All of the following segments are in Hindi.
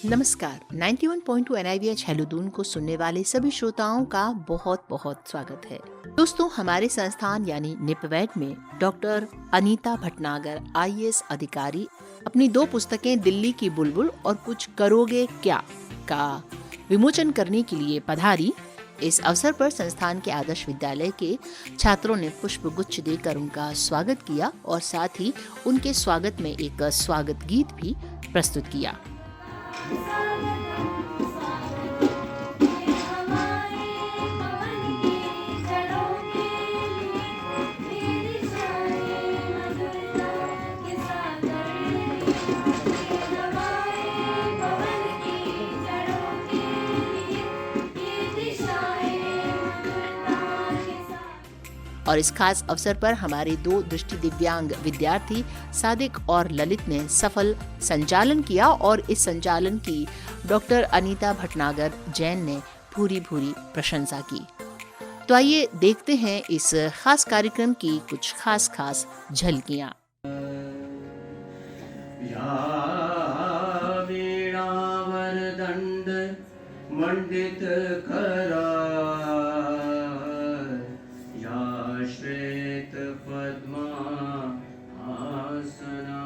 नमस्कार। 91.2 NIVH हेलो दून को सुनने वाले सभी श्रोताओं का बहुत बहुत स्वागत है। दोस्तों, हमारे संस्थान यानी निपवेट में डॉक्टर अनीता भटनागर IAS अधिकारी अपनी 2 पुस्तकें दिल्ली की बुलबुल और कुछ करोगे क्या का विमोचन करने के लिए पधारी। इस अवसर पर संस्थान के आदर्श विद्यालय के छात्रों ने पुष्प गुच्छ देकर उनका स्वागत किया और साथ ही उनके स्वागत में एक स्वागत गीत भी प्रस्तुत किया। और इस खास अवसर पर हमारे 2 दृष्टि दिव्यांग विद्यार्थी सादिक और ललित ने सफल संचालन किया और इस संचालन की डॉक्टर अनीता भटनागर जैन ने भूरी भूरी प्रशंसा की। तो आइए देखते हैं इस खास कार्यक्रम की कुछ खास झलकियां। मंडित करा पद्मा आसना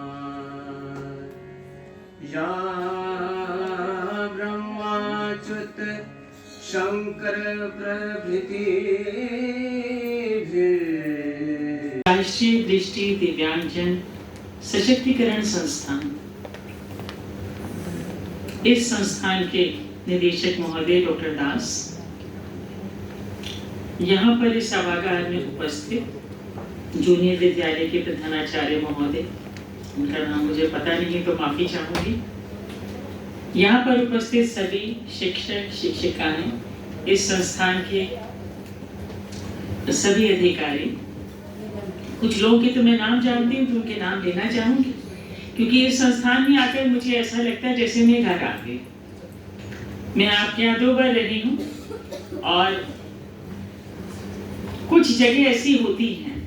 या ब्रह्माच्युत शंकर प्रभृति। राष्ट्रीय दृष्टि दिव्यांगजन सशक्तिकरण संस्थान, इस संस्थान के निदेशक महोदय डॉक्टर दास, यहाँ पर इस सभागार में उपस्थित जूनियर विद्यालय के प्रधानाचार्य महोदय, उनका नाम मुझे पता नहीं तो माफी चाहूंगी, यहाँ पर उपस्थित सभी शिक्षक शिक्षिकाएं, इस संस्थान के सभी अधिकारी, कुछ लोगों के तो मैं नाम जानती हूँ तो उनके नाम लेना चाहूंगी, क्योंकि इस संस्थान में आकर मुझे ऐसा लगता है जैसे मैं घर आ गई। मैं आपके यहाँ 2 बार रही हूँ और कुछ जगह ऐसी होती हैं,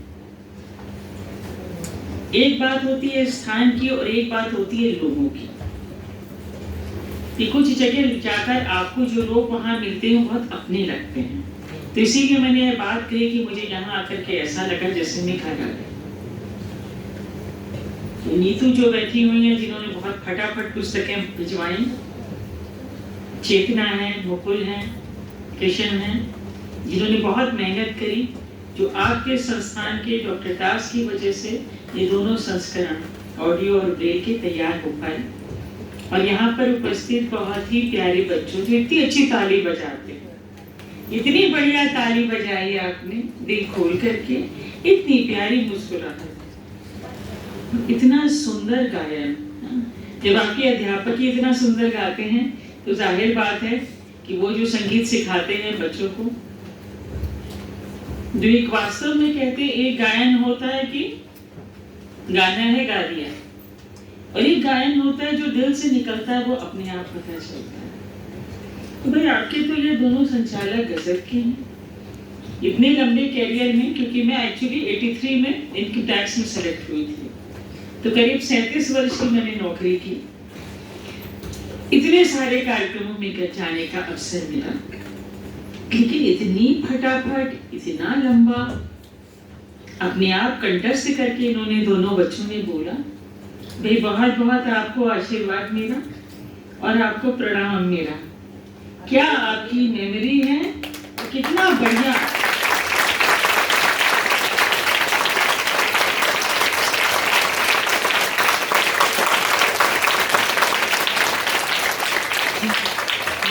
एक बात होती है स्थान की और एक बात होती है लोगों की। कि कुछ जगह जाकर आपको जो लोग वहां मिलते हैं बहुत अपने लगते हैं, तो इसीलिए मैंने ये बात कही कि मुझे यहाँ आकर के ऐसा लगा जैसे मैं घर आ गई। तो नीतू जो बैठी हुई है, जिन्होंने बहुत फटाफट पुस्तकें भिजवाई, चेतना है, मुकुल है, कृष्ण है, जिन्होंने बहुत मेहनत करी, जो आपके संस्थान के डॉक्टर दास की वजह से ये दोनों संस्करण ऑडियो और ब्रेल के तैयार हो पाए। और यहाँ पर उपस्थित बहुत ही प्यारे बच्चों जो इतनी अच्छी ताली बजाते हैं, इतनी बढ़िया ताली बजाई आपने दिल खोल करके, इतनी प्यारी मुस्कुराहट, इतना सुंदर गायन। जब आपके अध्यापक ही इतना सुंदर गाते हैं तो जाहिर बात है कि वो जो संगीत सिखाते हैं बच्चों को, जो एक वास्तव में कहते हैं एक गायन होता है कि गाना है, गा दिया, और एक गायन होता है जो दिल से निकलता है, वो अपने आप पता चलता है। तो भाई आपके तो ये दोनों संचालक गजब के हैं, इतने लंबे कैरियर में, क्योंकि मैं एक्चुअली 83 में इनकम टैक्स में सेलेक्ट हुई थी, तो करीब 37 वर्ष की मैंने नौकरी की। इतने सारे कार्यक्रमों में जाने का अवसर मिला, लेकिन इतनी फटाफट, इतना लंबा अपने आप कंठस्थ करके इन्होंने दोनों बच्चों ने बोला। भाई बहुत बहुत आपको आशीर्वाद मेरा और आपको प्रणाम मेरा। क्या आपकी मेमोरी है, कितना बढ़िया।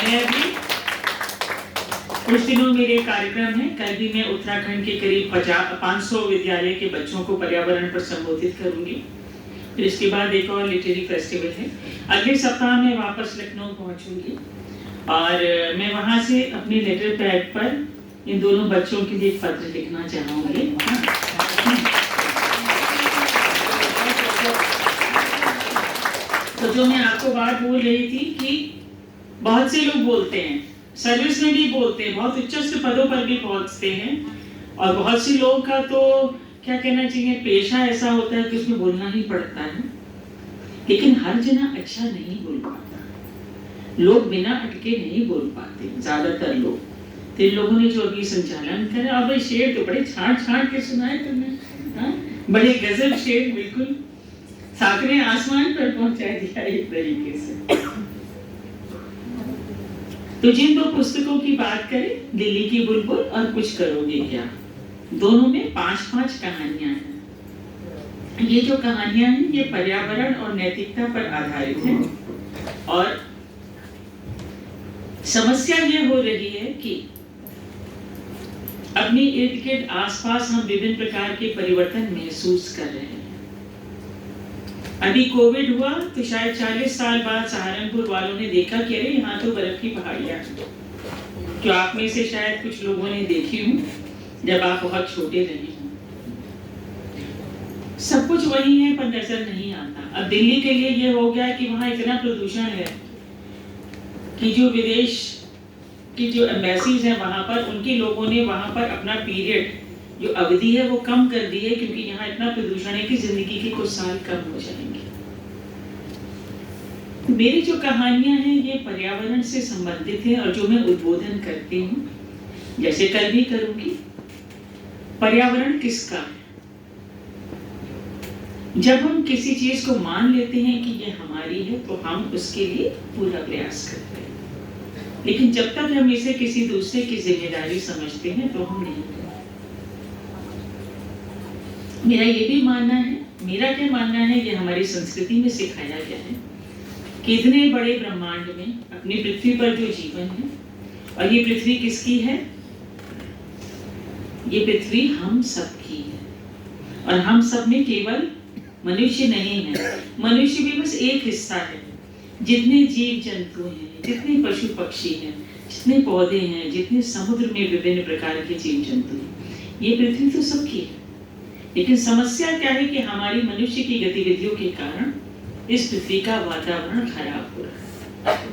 मैं भी कुछ दिनों मेरे कार्यक्रम है, कल भी मैं उत्तराखंड के करीब 500 विद्यालय के बच्चों को पर्यावरण पर संबोधित करूंगी। फिर इसके बाद एक और लिटरेरी फेस्टिवल है। अगले सप्ताह में वापस लखनऊ पहुंचूंगी और मैं वहां से अपने लेटर पैड पर इन दोनों बच्चों के लिए एक पत्र लिखना चाहूंगी। तो जो मैं आपको बात बोल रही थी कि बहुत से लोग बोलते हैं, सर्विस में भी बोलते हैं, बहुत उच्चस्थ पदों पर भी पहुंचते हैं और बहुत सी लोगों का तो क्या कहना चाहिए, पेशा ऐसा होता है कि उसमें बोलना ही पड़ता है, लेकिन हर जना अच्छा नहीं बोल पाता। लोग बिना अटके नहीं बोल पाते, ज्यादातर लोग। तो इन लोगों ने जो अभी संचालन करा, अब शेर तो बड़े छांट छांट के सुनाए तुमने, हाँ? बड़े गजब शेर, बिल्कुल सातवें आसमान पर पहुंचा दिया एक तरीके से। तो जिन दो पुस्तकों की बात करें, दिल्ली की बुलबुल और कुछ करोगे क्या, दोनों में 5-5 कहानियां हैं। ये जो कहानियां हैं ये पर्यावरण और नैतिकता पर आधारित हैं। और समस्या ये हो रही है कि अपने इर्द गिर्द आसपास हम विभिन्न प्रकार के परिवर्तन महसूस कर रहे हैं। अभी कोविड हुआ तो शायद 40 साल बाद सहारनपुर वालों ने देखा कि अरे यहाँ तो बर्फ की पहाड़ियां हैं, जो आप में से शायद कुछ लोगों ने देखी हूँ जब आप बहुत छोटे रहे हों। सब कुछ वही है पर नजर नहीं आता। अब दिल्ली के लिए ये हो गया कि वहाँ इतना प्रदूषण है कि जो विदेश की जो एम्बेसीज हैं वहाँ पर, उनके लोगों ने वहाँ पर अपना पीरियड जो अवधि है वो कम कर दी है, क्योंकि यहाँ इतना प्रदूषण है कि जिंदगी के कुछ साल कम हो जाएंगे। तो मेरी जो कहानियां हैं ये पर्यावरण से संबंधित है, और जो मैं उद्बोधन करती हूँ, जैसे कल भी करूंगी, पर्यावरण किसका है। जब हम किसी चीज को मान लेते हैं कि ये हमारी है तो हम उसके लिए पूरा प्रयास करते हैं, लेकिन जब तक हम इसे किसी दूसरे की जिम्मेदारी समझते हैं तो हम नहीं करते। मेरा ये भी मानना है, मेरा क्या मानना है, ये हमारी संस्कृति में सिखाया गया है कि इतने बड़े ब्रह्मांड में अपनी पृथ्वी पर जो जीवन है, और ये पृथ्वी किसकी है, ये पृथ्वी हम सब की है। और हम सब में केवल मनुष्य नहीं है, मनुष्य भी बस एक हिस्सा है। जितने जीव जंतु हैं, जितने पशु पक्षी हैं, जितने पौधे हैं, जितने समुद्र में विभिन्न प्रकार के जीव जंतु हैं, ये पृथ्वी तो सबकी है। लेकिन समस्या क्या है कि हमारी मनुष्य की गतिविधियों के कारण इस पृथ्वी का वातावरण खराब हो रहा है।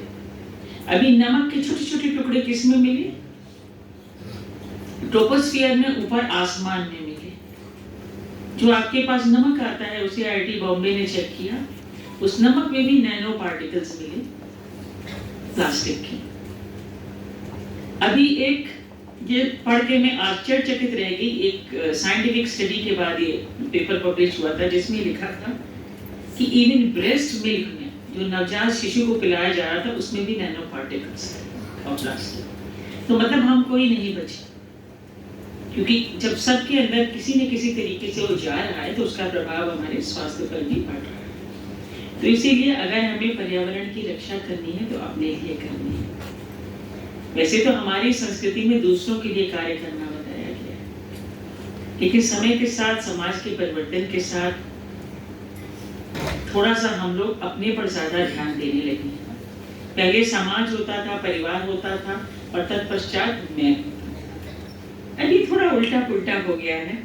अभी नमक के छोटे छोटे टुकड़े किस में मिले, ट्रोपोस्फियर में, ऊपर आसमान में मिले। जो आपके पास नमक आता है उसे IIT बॉम्बे ने चेक किया, उस नमक में भी नैनो पार्टिकल्स मिले प्लास्टिक के। अभी एक ये पढ़ के मैं आश्चर्यचकित रह गई, एक साइंटिफिक स्टडी के बाद ये पेपर पब्लिश हुआ था जिसमें लिखा था कि इवन ब्रेस्ट मिल्क में जो नवजात शिशु को पिलाया जा रहा था उसमें भी नैनो पार्टिकल्स और प्लास्टिक। तो मतलब हम कोई नहीं बचे, क्योंकि जब सबके अंदर किसी न किसी तरीके से वो जा रहा है तो उसका प्रभाव हमारे स्वास्थ्य पर भी पड़ रहा है। तो इसीलिए अगर हमें पर्यावरण की रक्षा करनी है तो अपने लिए करनी है। वैसे तो हमारी संस्कृति में दूसरों के लिए कार्य करना बताया गया है, लेकिन समय के साथ, समाज के परिवर्तन के साथ थोड़ा सा हम लोग अपने पर ज्यादा ध्यान देने लगे हैं। पहले समाज होता था, परिवार होता था, और तत्पश्चात मैं। अभी थोड़ा उल्टा पुल्टा हो गया है,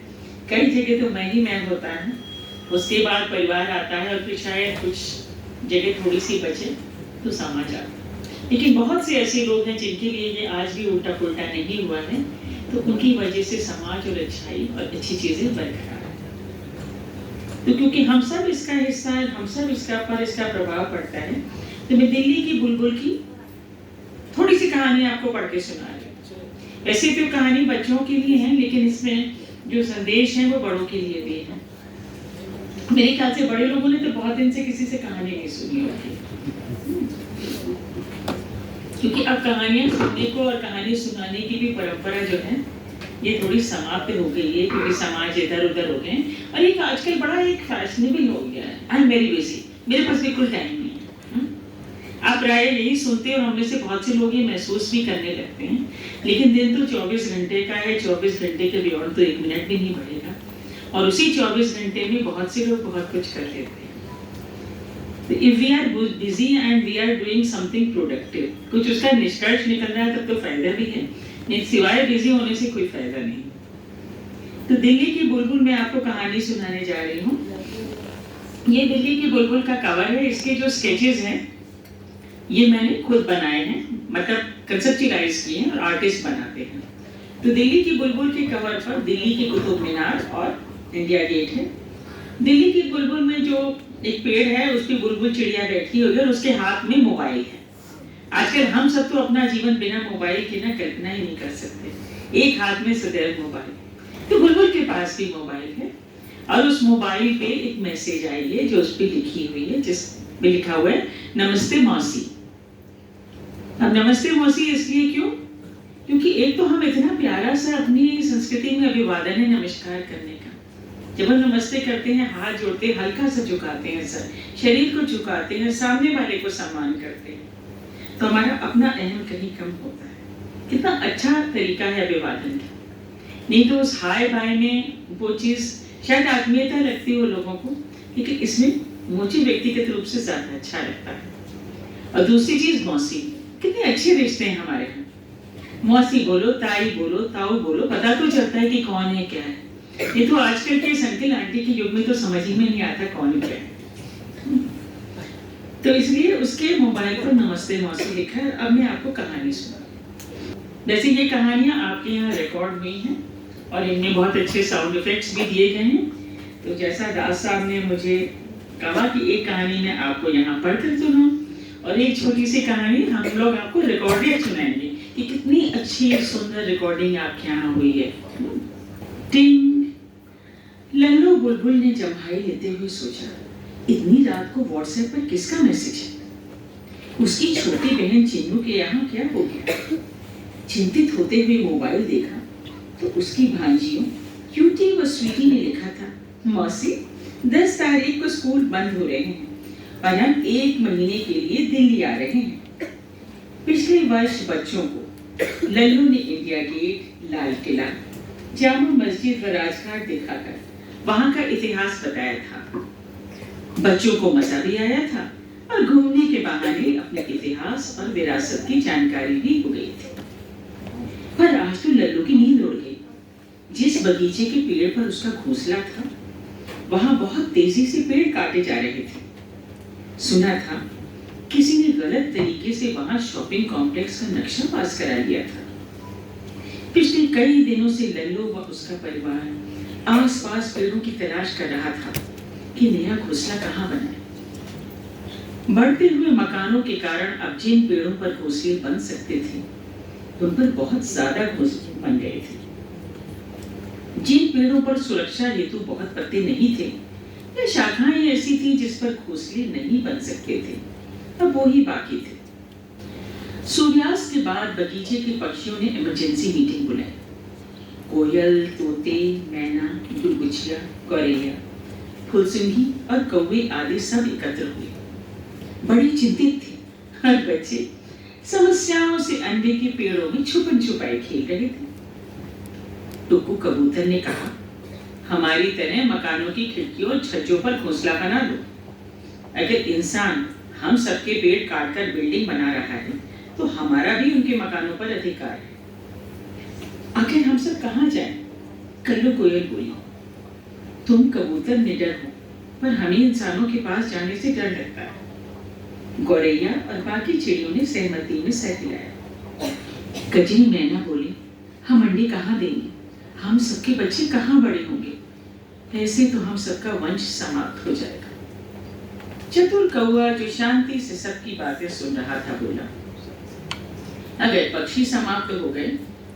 कई जगह तो मैं ही मैं होता है, उसके बाद परिवार आता है, और फिर शायद कुछ जगह थोड़ी सी बचे तो समाज आता है। लेकिन बहुत से ऐसे लोग हैं जिनके लिए ये आज भी उल्टा पुल्टा नहीं हुआ है, तो उनकी वजह से समाज और अच्छाई और अच्छी चीजें बरकरार है। तो क्योंकि हम सब इसका हिस्सा है, हम सब इसका प्रभाव पड़ता है, तो मैं दिल्ली की बुलबुल की थोड़ी सी कहानी आपको पढ़ के सुना रही हूँ। वैसे तो कहानी बच्चों के लिए है, लेकिन इसमें जो संदेश है वो बड़ों के लिए भी है। मेरे ख्याल से बड़े लोगों ने तो बहुत दिन से किसी से कहानी नहीं सुनी होगी, क्योंकि अब कहानियां सुनने को और कहानी सुनाने की भी परंपरा जो है ये थोड़ी समाप्त हो गई है, क्योंकि समाज इधर उधर हो गए। और एक आजकल बड़ा एक फैशनेबल हो गया है, आई एम वेरी बिजी, मेरे पास बिल्कुल टाइम नहीं है। आप प्राय यही सुनते हैं, और हमने से बहुत से लोग ये महसूस भी करने लगते हैं। लेकिन दिन तो 24 घंटे का है, 24 घंटे के बियॉन्ड तो 1 मिनट भी नहीं बढ़ेगा, और उसी 24 घंटे में बहुत से लोग बहुत कुछ कर लेते हैं। तो if we are busy and we are doing something productive, कुछ उसका निष्कर्ष निकल रहा है तब तो फायदा भी है, नहीं सिवाय बिजी होने से कोई फायदा नहीं। तो दिल्ली की बुलबुल में आपको कहानी सुनाने जा रही हूँ। ये दिल्ली की बुलबुल का कवर है, इसके जो स्केचेस हैं ये मैंने खुद बनाए हैं, मतलब कंसेप्चुअलाइज किए हैं, और आर्टिस्ट बनाते हैं। तो दिल्ली की बुलबुल के कवर पर दिल्ली की कुतुब मीनार और इंडिया गेट है। दिल्ली की बुलबुल में जो एक पेड़ है उस पे बुलबुल चिड़िया बैठी हुई है और उसके हाथ में मोबाइल है। आजकल हम सब तो अपना जीवन बिना मोबाइल के ना कल्पना ही नहीं कर सकते। एक हाथ में सदैव मोबाइल, तो बुलबुल के पास भी मोबाइल है और उस मोबाइल पे एक मैसेज आई है जो उस पे लिखी हुई है, जिस पे लिखा हुआ है नमस्ते मौसी। अब नमस्ते मौसी इसलिए क्यों? क्योंकि एक तो हम इतना प्यारा सा अपनी संस्कृति में अभिवादन है नमस्कार करने का। जब हम नमस्ते करते हैं हाथ जोड़ते हैं, हल्का सा झुकाते हैं सर, शरीर को झुकाते हैं, सामने वाले को सम्मान करते हैं, तो हमारा अपना अहम कहीं कम होता है। कितना अच्छा तरीका है अभिवादन का। नहीं तो उस हाय बाय में वो चीज शायद आत्मीयता लगती हो लोगों को, लेकिन इसमें मुझे व्यक्तिगत रूप से ज्यादा अच्छा लगता है। और दूसरी चीज मौसी, कितने अच्छे रिश्ते हैं हमारे यहाँ। मौसी बोलो, ताई बोलो, ताऊ बोलो, पता तो चलता है कि कौन है क्या है। ये तो आजकल के अंकल आंटी के युग में तो समझ ही में नहीं आता कौन क्या है। तो इसलिए उसके मोबाइल पर नमस्ते मौसी लिखा है। अब मैं आपको कहानी सुना। वैसे ये कहानियां आपके यहाँ रिकॉर्ड हुई हैं और इनमें बहुत अच्छे साउंड इफेक्ट्स भी दिए गए हैं। तो जैसा दास साहब ने मुझे कहा कि एक कहानी मैं आपको यहाँ पढ़कर सुनाऊं और एक छोटी सी कहानी हम लोग आपको रिकॉर्डेड सुनाएंगे कि कितनी अच्छी सुंदर रिकॉर्डिंग आपके यहाँ हुई है। टिंग। लल्लू बुलबुल ने जम्हाई लेते हुए सोचा, इतनी रात को व्हाट्सएप पर किसका मैसेज है? उसकी छोटी बहन चिन्नू के यहाँ क्या हो गया? चिंतित होते हुए मोबाइल देखा तो उसकी भांजियों क्यूटी व स्वीटी ने लिखा था, मौसी 10 तारीख को स्कूल बंद हो रहे हैं और हम 1 महीने के लिए दिल्ली आ रहे हैं। पिछले वर्ष बच्चों को लल्लू ने इंडिया गेट, लाल किला, जामा मस्जिद व राजघाट दिखाकर वहां का इतिहास बताया था। बच्चों को मजा भी आया था और घूमने के बहाने अपने इतिहास और विरासत की जानकारी भी हो गई थी। पर आज तो लल्लू की नींद उड़ गई। जिस बगीचे के पेड़ पर उसका घोंसला था वहां बहुत तेजी से पेड़ काटे जा रहे थे। सुना था किसी ने गलत तरीके से वहां शॉपिंग कॉम्प्लेक्स का नक्शा पास करा लिया था। पिछले कई दिनों से लल्लू व उसका परिवार आसपास पेड़ों की तलाश कर रहा था कि नया घोंसला कहाँ बनाए। बढ़ते हुए मकानों के कारण अब जिन पेड़ों पर घोंसले बन सकते थे उन पर बहुत ज्यादा घोंसले बन गए थे। जिन पेड़ों पर सुरक्षा हेतु बहुत पत्ते नहीं थे या शाखाएं ऐसी थी जिस पर घोंसले नहीं बन सकते थे, अब वो ही बाकी थे। सूर्यास्त के बाद बगीचे के पक्षियों ने इमरजेंसी मीटिंग बुलाई। कोयल, तोते, मैना, गुलगुचिया, गौरैया, फुलसिंगी और कौवे आदि सब एकत्र हुए। बड़े चिंतित थे। हर बच्चे समस्याओं से अंडे के पेड़ों में छुपन छुपाई खेल रहे थे। टुकू कबूतर ने कहा, हमारी तरह मकानों की खिड़कियों और छज्जों पर घोंसला बना लो। अगर इंसान हम सबके पेड़ काटकर बिल्डिंग बना रहा है तो हमारा भी उनके मकानों पर अधिकार है। आखिर हम सब कहाँ जाएं? कल्लू कोयल बोली, तुम कबूतर निडर हो पर हमें इंसानों के पास जाने से डर लगता है। गौरैया और बाकी चिड़ियों ने सहमति में सर हिलाया। गजनी मैना बोली, हम अंडे कहाँ देंगे? हम सबके बच्चे कहाँ बड़े होंगे? ऐसे तो हम सबका वंश समाप्त हो जाएगा। चतुर कौआ जो शांति से सबकी बातें सुन रहा था बोला, अगर पक्षी समाप्त हो गए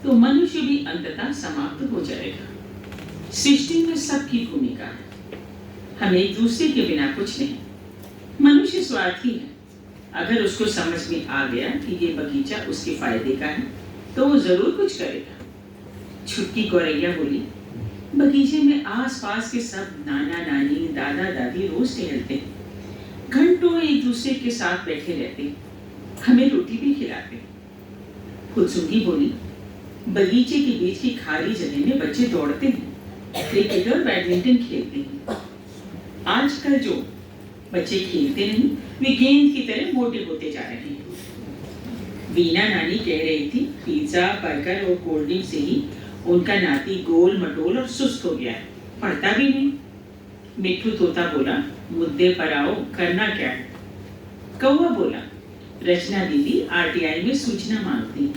तो मनुष्य भी अंततः समाप्त हो जाएगा। सृष्टि में सबकी भूमिका है, हम एक दूसरे के बिना कुछ नहीं। मनुष्य स्वार्थी है। अगर उसको समझ में आ गया कि ये बगीचा उसके फायदे का है तो वो जरूर कुछ करेगा। छुटकी गौरैया बोली, बगीचे में आसपास के सब नाना नानी, दादा दादी रोज टहलते हैं, घंटों एक दूसरे के साथ बैठे रहते हैं, हमें रोटी भी खिलाते हैं। फुलसुंगी बोली, बगीचे के बीच की खाली जगह में बच्चे दौड़ते हैं, क्रिकेट और बैडमिंटन खेलते हैं। आजकल जो बच्चे खेलते नहीं वे गेंद की तरह मोटे होते जा रहे हैं। वीना नानी कह रही थी, पिज्जा, बर्गर और कोल्ड ड्रिंक से ही उनका नाती गोल मटोल और सुस्त हो गया है, पढ़ता भी नहीं। मिट्ठू तोता बोला, मुद्दे पर आओ, करना क्या है? कौवा बोला, रचना दीदी आरटीआई में सूचना मांगती,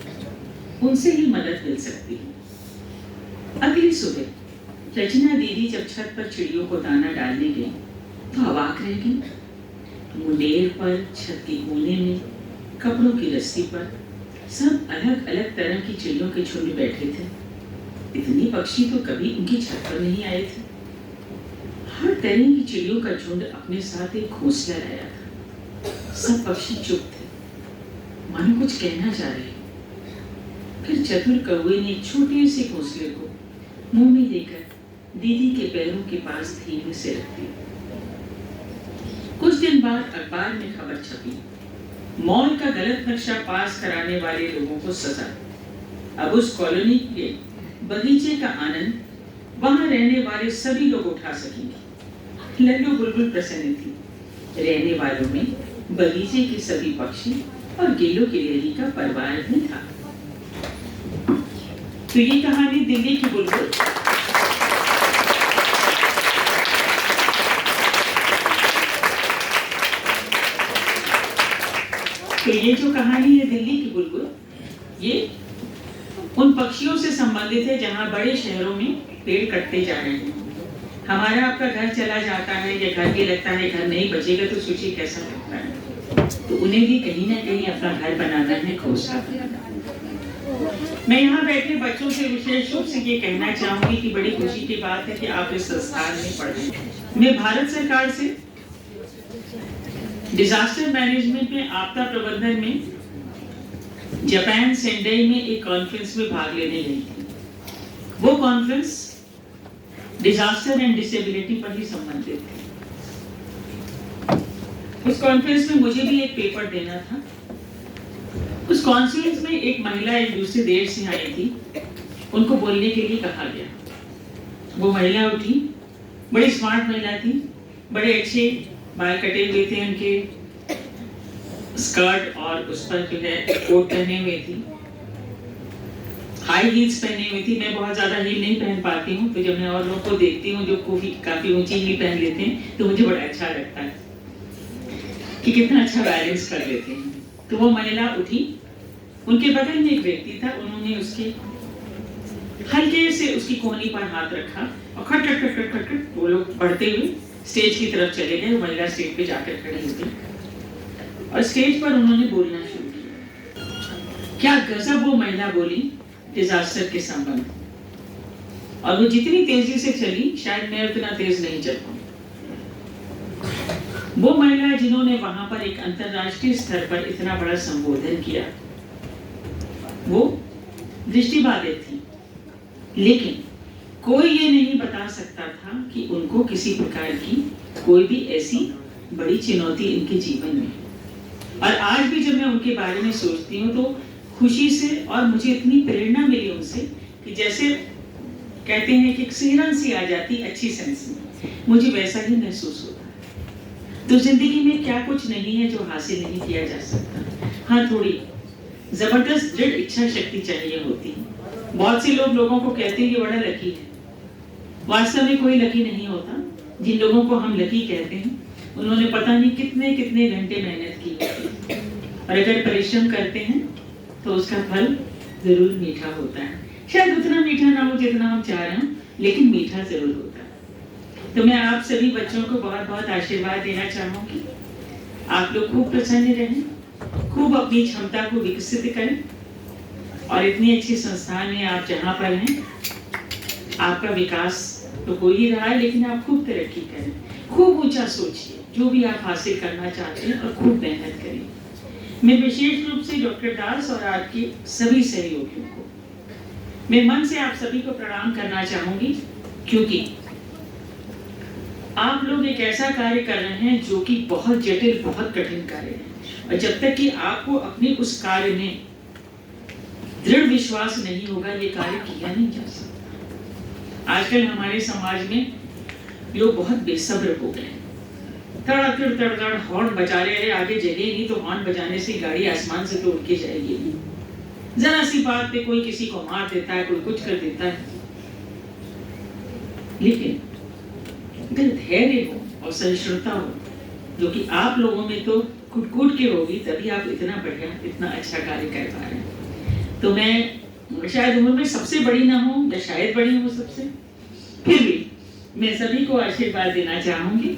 उनसे ही मदद मिल सकती है। अगली सुबह रचना दीदी जब छत पर चिड़ियों को दाना डालने गई तो अवाक रह गई। मुंडेर पर, छत के कोने में, कपड़ों की रस्सी पर सब अलग अलग तरह की चिड़ियों के झुंड बैठे थे। इतने पक्षी तो कभी उनकी छत पर नहीं आए थे। हर तरह की चिड़ियों का झुंड अपने साथ एक घोंसला लाया था। सब पक्षी चुप थे, मानो कुछ कहना चाह रहे। फिर चतुर कौवे ने एक छोटे से घोंसले को मुंह में लेकर दीदी के पैरों के पास धीमे से रख दिया। कुछ दिन बाद अखबार में खबर छपी, मॉल का गलत नक्शा पास कराने वाले लोगों को सजा। अब उस कॉलोनी के बगीचे का आनंद वहां रहने वाले सभी लोग उठा सकेंगे। लल्लू बुलबुल प्रसन्न थी। रहने वालों में बगीचे के सभी पक्षी और गीलों की लहरी का परिवार भी था। तो ये कहानी दिल्ली की बुलबुल। तो ये जो कहानी है दिल्ली की बुलबुल, ये उन पक्षियों से संबंधित है जहां बड़े शहरों में पेड़ कटते जा रहे हैं। हमारा आपका घर चला जाता है या घर के लगता है घर नहीं बचेगा तो सोचिए कैसा लगता है। तो उन्हें भी कहीं ना कहीं अपना घर बनाना है, घोंसला। मैं यहाँ बैठे बच्चों से विशेष रूप से ये कहना चाहूंगी कि बड़ी खुशी की बात है कि आप इस संस्थान में पढ़े। मैं भारत सरकार से डिजास्टर मैनेजमेंट में, आपदा प्रबंधन में जापान सेंडाई में एक कॉन्फ्रेंस में भाग लेने गई थी। वो कॉन्फ्रेंस डिजास्टर एंड डिसेबिलिटी पर ही संबंधित थी। उस कॉन्फ्रेंस में मुझे भी एक पेपर देना था। उस कॉन्फ्रेंस में एक महिला एक दूसरे देश से आई थी, उनको बोलने के लिए कहा गया। वो महिला उठी, बड़ी स्मार्ट महिला थी, बड़े अच्छे बाल कटे हुए थे उनके, स्कर्ट और उस पर जो है कोट पहने हुए थी, हाई हील्स पहने हुई थी। मैं बहुत ज्यादा हील नहीं पहन पाती हूँ, तो जब मैं और लोगों को देखती हूँ जो काफी ऊंची हील पहन लेते हैं तो मुझे बड़ा अच्छा लगता है कि कितना अच्छा बैलेंस कर लेते हैं। तो वो महिला उठी, उनके बगल में एक व्यक्ति था, उन्होंने उसके हल्के से उसकी कोहनी पर हाथ रखा और खट खट खट खट खट वो लोग बढ़ते हुए स्टेज की तरफ चले गए। महिला स्टेज पे जाकर खड़ी हो गई और स्टेज पर उन्होंने बोलना शुरू किया। क्या गजब वो महिला बोली डिजास्टर के संबंध, और वो जितनी तेजी से चली शायद मैं उतना तेज नहीं चल पाऊं। वो महिला जिन्होंने वहां पर एक अंतरराष्ट्रीय स्तर पर इतना बड़ा संबोधन किया, वो दृष्टिबाधित थी, लेकिन कोई ये नहीं बता सकता था कि उनको किसी प्रकार की कोई भी ऐसी बड़ी चुनौती इनके जीवन में। और आज भी जब मैं उनके बारे में सोचती हूँ तो खुशी से, और मुझे इतनी प्रेरणा मिली उनसे कि जैसे कहते हैं कि सिहरन सी आ जाती अच्छी सेंस में, मुझे वैसा ही महसूस होता है। तो जिंदगी में क्या कुछ नहीं है जो हासिल नहीं किया जा सकता। हाँ, थोड़ी जबरदस्त दृढ़ इच्छा शक्ति चाहिए होती है। बहुत से लोगों को कहते हैं कि बड़ा लकी है, वास्तव में कोई लकी नहीं होता। जिन लोगों को हम लकी कहते हैं उन्होंने पता नहीं कितने कितने घंटे मेहनत की होती है, और अगर परिश्रम करते हैं तो उसका फल जरूर मीठा होता है। शायद उतना मीठा ना हो जितना हम चाह रहे हैं, लेकिन मीठा जरूर होता है। तो मैं आप सभी बच्चों को बहुत बहुत आशीर्वाद देना चाहूंगी। आप लोग खूब प्रसन्न रहें, खूब अपनी क्षमता को विकसित करें, और इतनी अच्छी संस्थान में आप जहाँ पर हैं आपका विकास तो हो ही रहा है, लेकिन आप खूब तरक्की करें, खूब ऊंचा सोचिए जो भी आप हासिल करना चाहते हैं, और खूब मेहनत करें। मैं विशेष रूप से डॉक्टर दास और आपके सभी सहयोगियों को मैं मन से आप सभी को प्रणाम करना चाहूंगी, क्योंकि आप लोग एक ऐसा कार्य कर रहे हैं जो कि बहुत जटिल, बहुत कठिन कार्य है, और जब तक कि आपको अपने उस कार्य में दृढ़ विश्वास नहीं होगा ये कार्य किया नहीं जा सकता। आजकल हमारे समाज में लोग बहुत बेसब्र हो गए, तड़ातड़ तड़ातड़ हॉर्न बजा रहे हैं, आगे जगह नहीं तो हॉर्न बजाने से गाड़ी आसमान से तो उड़ के जाएगी। जरा सी बात पे कोई किसी को मार देता है, कोई कुछ कर देता है। लेकिन अगर धैर्य हो और सहिष्णुता हो, जो कि आप लोगों में तो कूट कूट के होगी, तभी आप इतना बढ़िया, इतना अच्छा कार्य कर पा रहे हैं। तो मैं शायद उम्र में सबसे बड़ी ना हो या शायद बड़ी हो सबसे, फिर भी मैं सभी को आशीर्वाद देना चाहूंगी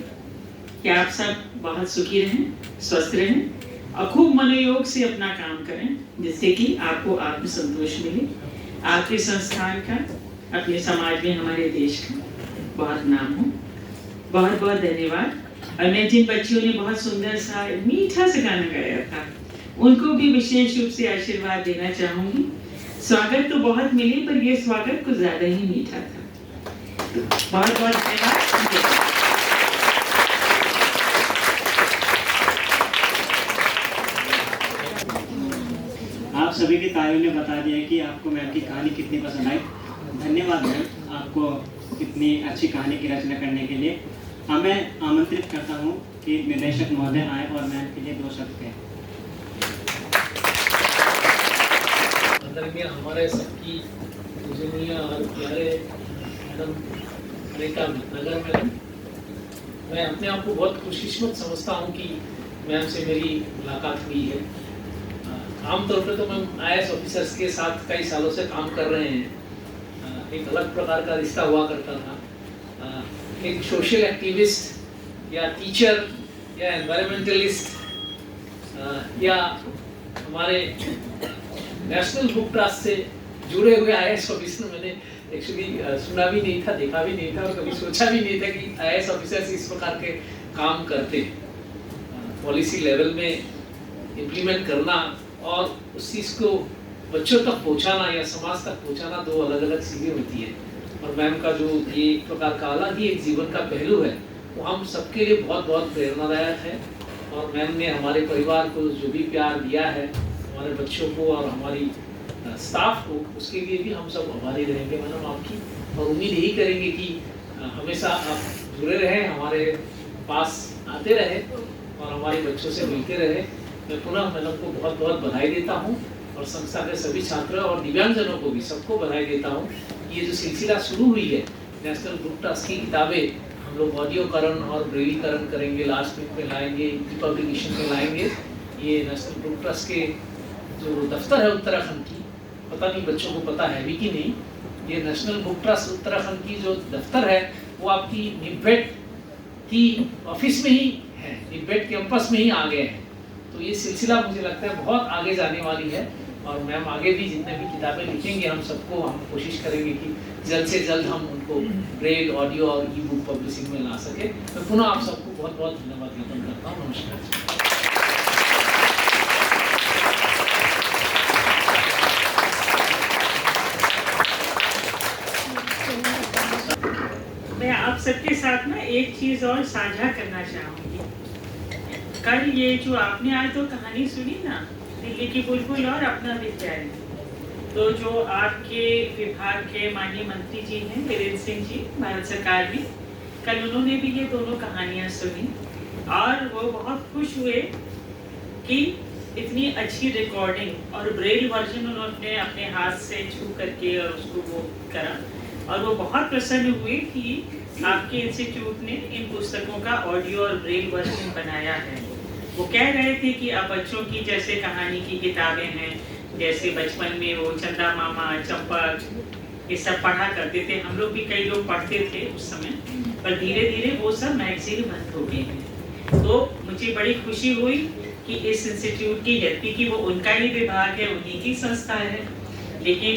कि आप सब बहुत सुखी रहें, स्वस्थ रहें और खूब मनोयोग से अपना काम करें, जिससे कि आपको आत्मसंतोष मिले, आपके संस्थान का, अपने समाज में, हमारे देश का बहुत नाम हो। बहुत बहुत धन्यवाद। और मैं जिन बच्चियों ने बहुत सुंदर सा मीठा सा गाना गाया था, उनको भी विशेष रूप से आशीर्वाद देना चाहूंगी। स्वागत तो बहुत मिले, पर यह स्वागत कुछ ज्यादा ही मीठा था। बहुत बहुत धन्यवाद। आप सभी की तालियों ने बता दिया कि आपको मैम की कहानी कितनी पसंद आई। धन्यवाद मैम, आपको इतनी अच्छी कहानी की रचना करने के लिए। अब मैं आमंत्रित करता हूँ कि निर्देशक महोदय आए और मैम के लिए 2 शब्द कहें। आदरणीय हमारे सबकी पूजनीय और प्यारे मैडम अनीता भटनागर मैडम, मैं अपने आप को बहुत खुशकिस्मत समझता हूँ कि मैम से मेरी मुलाकात हुई है। आमतौर पर तो हम IAS ऑफिसर्स के साथ कई सालों से काम कर रहे हैं। एक अलग प्रकार का रिश्ता हुआ करता था। एक सोशल एक्टिविस्ट या टीचर या एनवायरमेंटलिस्ट या हमारे नेशनल बुक ट्रस्ट से जुड़े हुए IAS ऑफिसर मैंने एक्चुअली सुना भी नहीं था, देखा भी नहीं था और कभी सोचा भी नहीं था कि IAS ऑफिसर्स इस प्रकार के काम करते हैं। पॉलिसी लेवल में इम्प्लीमेंट करना और उस चीज़ को बच्चों तक पहुंचाना या समाज तक पहुंचाना 2 अलग अलग चीज़ें होती है। और मैम का जो ये एक प्रकार का अलग ही एक जीवन का पहलू है, वो हम सबके लिए बहुत बहुत प्रेरणादायक है। और मैम ने हमारे परिवार को जो भी प्यार दिया है, हमारे बच्चों को और हमारी स्टाफ को, उसके लिए भी हम सब आभारी रहेंगे मैडम आपकी। और उम्मीद यही करेंगे कि हमेशा आप जुड़े रहें, हमारे पास आते रहे और हमारे बच्चों से मिलते रहे। मैं पुनः मैडम को बहुत बहुत बधाई देता हूँ और संस्था के सभी छात्र और दिव्यांगजनों को भी सबको बधाई देता हूँ। ये जो सिलसिला शुरू हुई है, नेशनल बुक ट्रस्ट की किताबें हम लोग ऑडियोकरण और ब्रेलीकरण करेंगे, लास्ट वीक में लाएंगे, पब्लिकेशन में लाएंगे। ये नेशनल बुक ट्रस्ट के जो दफ्तर है उत्तराखंड की, पता नहीं बच्चों को पता है भी कि नहीं, ये नेशनल बुक ट्रस्ट उत्तराखंड की जो दफ्तर है वो आपकी निब्बेट की ऑफिस में ही है, निब्बेट कैंपस में ही आ गए हैं। तो ये सिलसिला मुझे लगता है बहुत आगे जाने वाली है। और मैम आगे भी जितने भी किताबें लिखेंगे, हम सबको हम कोशिश करेंगे कि जल्द से जल्द हम उनको ब्रेल, ऑडियो और ई बुक पब्लिशिंग में ला सके। मैं पुनः आप सबको बहुत बहुत धन्यवाद ज्ञापन करता हूँ। नमस्कार। मैं आप सबके साथ ना एक चीज और साझा करना चाहूंगी। कल ये जो आपने आज तो कहानी सुनी ना, दिल्ली की बुलबुल और अपना विद्यालय, तो जो आपके विभाग के माननीय मंत्री जी हैं वीरेंद्र सिंह जी, भारत सरकार में, कल उन्होंने भी ये दोनों कहानियां सुनी और वो बहुत खुश हुए कि इतनी अच्छी रिकॉर्डिंग और ब्रेल वर्जन उन्होंने अपने हाथ से छू करके और उसको वो करा। और वो बहुत प्रसन्न हुए कि आपके इंस्टीट्यूट ने इन पुस्तकों का ऑडियो और ब्रेल वर्जन बनाया है। वो कह रहे थे कि अब बच्चों की जैसे कहानी की किताबें हैं, जैसे बचपन में वो चंदा मामा, चंपक, ये सब पढ़ा करते थे, हम लोग भी कई लोग पढ़ते थे उस समय, पर धीरे धीरे वो सब मैगजीन बंद हो गई हैं। तो मुझे बड़ी खुशी हुई कि इस इंस्टीट्यूट की, जबकि कि वो उनका ही विभाग है, उन्हीं की संस्था है, लेकिन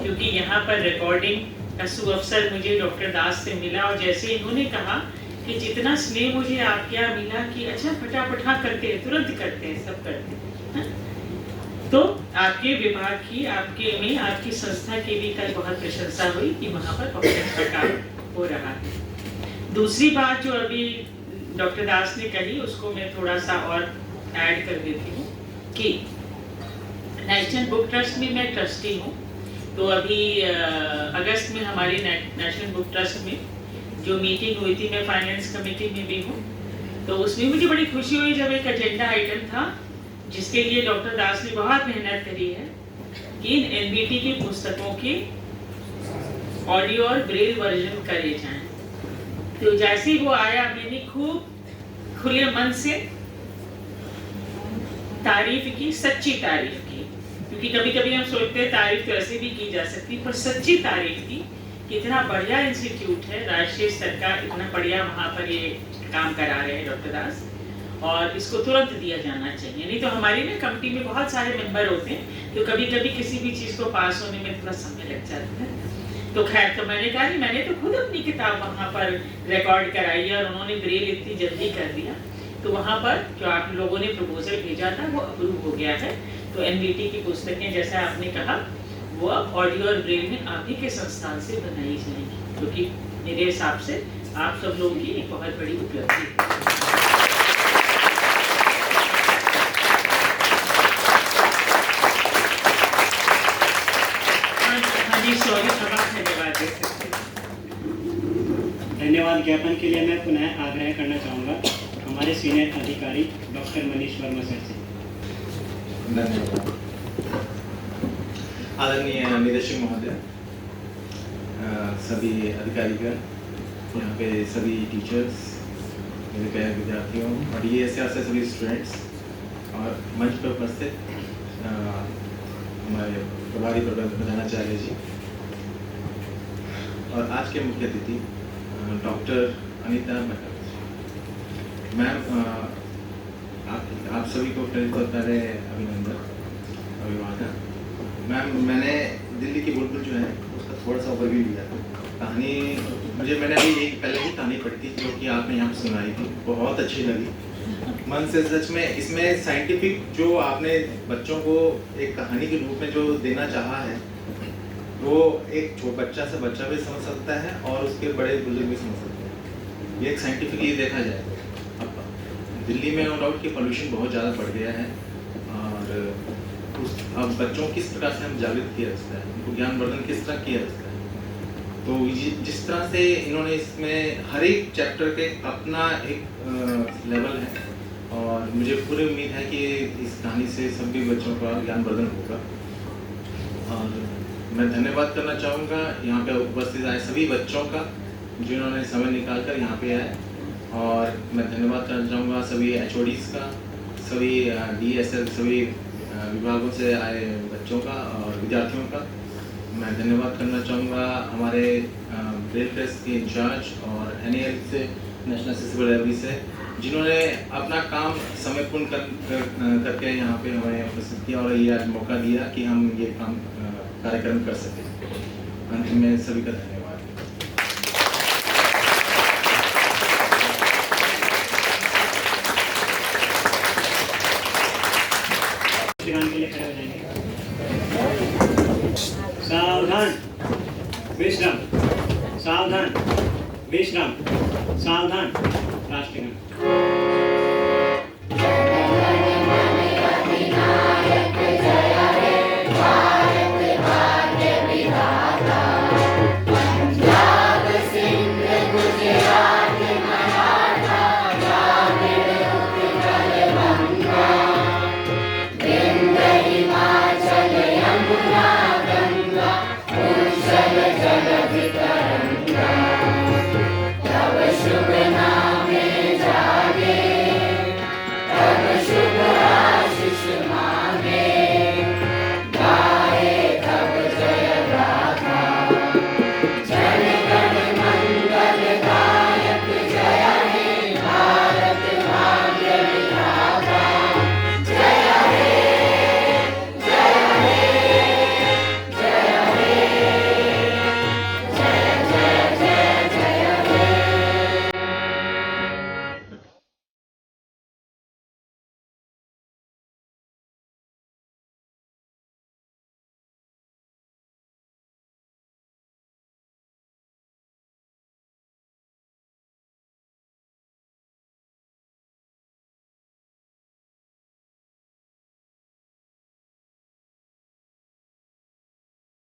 क्योंकि यहाँ पर रिकॉर्डिंग का सुअवसर मुझे डॉक्टर दास से मिला और जैसे इन्होंने कहा कि जितना स्नेह मुझे आपके यहाँ मिला कि अच्छा फटाफट हाँ करते हैं, तुरंत करते हैं, सब करते हैं। तो आपके विभाग की, आपके में, आपकी संस्था की भी कल बहुत प्रशंसा हुई कि वहाँ पर बहुत अच्छा काम हो रहा है। दूसरी बात जो अभी डॉक्टर दास ने कही, उसको मैं थोड़ा सा और ऐड कर देती हूँ कि नेशनल बुक ट्रस्ट में मैं ट्रस्टी हूँ। तो अभी अगस्त में हमारी नेशनल बुक ट्रस्ट में जो मीटिंग हुई थी, मैं फाइनेंस कमेटी में भी हूँ, तो उसमें मुझे बड़ी खुशी हुई जब एक एजेंडा आइटम था जिसके लिए डॉक्टर दास ने बहुत मेहनत करी है कि इन NBT की पुस्तकों के ऑडियो और ब्रेल वर्जन करे जाएं। तो जैसे ही वो आया, मैंने खूब खुले मन से तारीफ की, सच्ची तारीफ की। क्योंकि कभी कभी हम सोचते हैं तारीफ तो ऐसे भी की जा सकती, पर सच्ची तारीफ की कि इतना बढ़िया इंस्टीट्यूट है, राष्ट्रीय स्तर का, इतना बढ़िया वहाँ पर ये काम करा रहे हैं डॉक्टर दास, और इसको तुरंत दिया जाना चाहिए। नहीं तो हमारी ना कमिटी में बहुत सारे मेंबर होते हैं, तो कभी कभी किसी भी चीज़ को पास होने में थोड़ा समय लग जाता है। तो खैर, तो मैंने कहा कि मैंने तो खुद अपनी किताब वहाँ पर रिकॉर्ड कराई है, और उन्होंने ब्रेल इतनी जल्दी कर दिया, तो वहाँ पर जो आप लोगों ने प्रपोजल भेजा था वो अप्रूव हो गया है। तो एनबीटी की पुस्तकें, जैसा आपने कहा, वो अब ऑडियो और ब्रेल में आप ही के संस्थान से बनाई जाएंगी, जो कि मेरे हिसाब से आप सब लोगों की एक बहुत बड़ी उपलब्धि है। धन्यवाद ज्ञापन के लिए मैं पुनः आग्रह करना चाहूँगा हमारे सीनियर अधिकारी डॉक्टर मनीष वर्मा सर से। धन्यवाद। आदरणीय निदेशक महोदय, सभी अधिकारीगण, यहाँ पे सभी टीचर्स, मेरे प्यारे विद्यार्थियों और ये ऐसे सभी स्टूडेंट्स और मंच पर उपस्थित हमारे प्रभारी प्रधानाचार्य जी और आज के मुख्य अतिथि डॉक्टर अनीता भट्टाचार्य मैम, आप सभी को पहले अभिनंदन, अभिवादन। मैम, मैंने दिल्ली की बुलबुल जो है उसका थोड़ा सा ओवरव्यू लिया था। कहानी मैंने अभी एक पहले ही कहानी पढ़ी थी जो कि आपने यहाँ सुनाई थी, बहुत अच्छी लगी मन से। सच में इसमें साइंटिफिक जो आपने बच्चों को एक कहानी के रूप में जो देना चाहा है, वो एक बच्चा से बच्चा भी समझ सकता है और उसके बड़े बुजुर्ग भी समझ सकते हैं। ये एक साइंटिफिकली देखा जाए। अब दिल्ली में नो डाउट कि पोल्यूशन बहुत ज़्यादा बढ़ गया है, और अब बच्चों किस प्रकार से हम जागृत किया जा सकता है, उनको ज्ञानवर्धन किस तरह किया जा सकता है। तो जिस तरह से इन्होंने इसमें हर एक चैप्टर के अपना एक लेवल है, और मुझे पूरी उम्मीद है कि इस कहानी से सभी बच्चों का ज्ञानवर्धन होगा। और मैं धन्यवाद करना चाहूँगा यहाँ पे उपस्थित आए सभी बच्चों का जिन्होंने समय निकालकर यहाँ पे आए, और मैं धन्यवाद करना चाहूँगा सभी HODs का, सभी DSL, सभी विभागों से आए बच्चों का और विद्यार्थियों का। मैं धन्यवाद करना चाहूँगा हमारे ब्रेल प्रेस के इंचार्ज और NAL से, नेशनल एक्सेसिबल लाइब्रेरी से, जिन्होंने अपना काम समय पूर्ण करके यहाँ पे हमें उपस्थित किया और ये आज मौका दिया कि हम ये काम कार्यक्रम कर सकें। अंत में सभी का धन्यवाद। सावधान, विश्राम, सावधान, विश्राम, सावधान, राष्ट्रगान।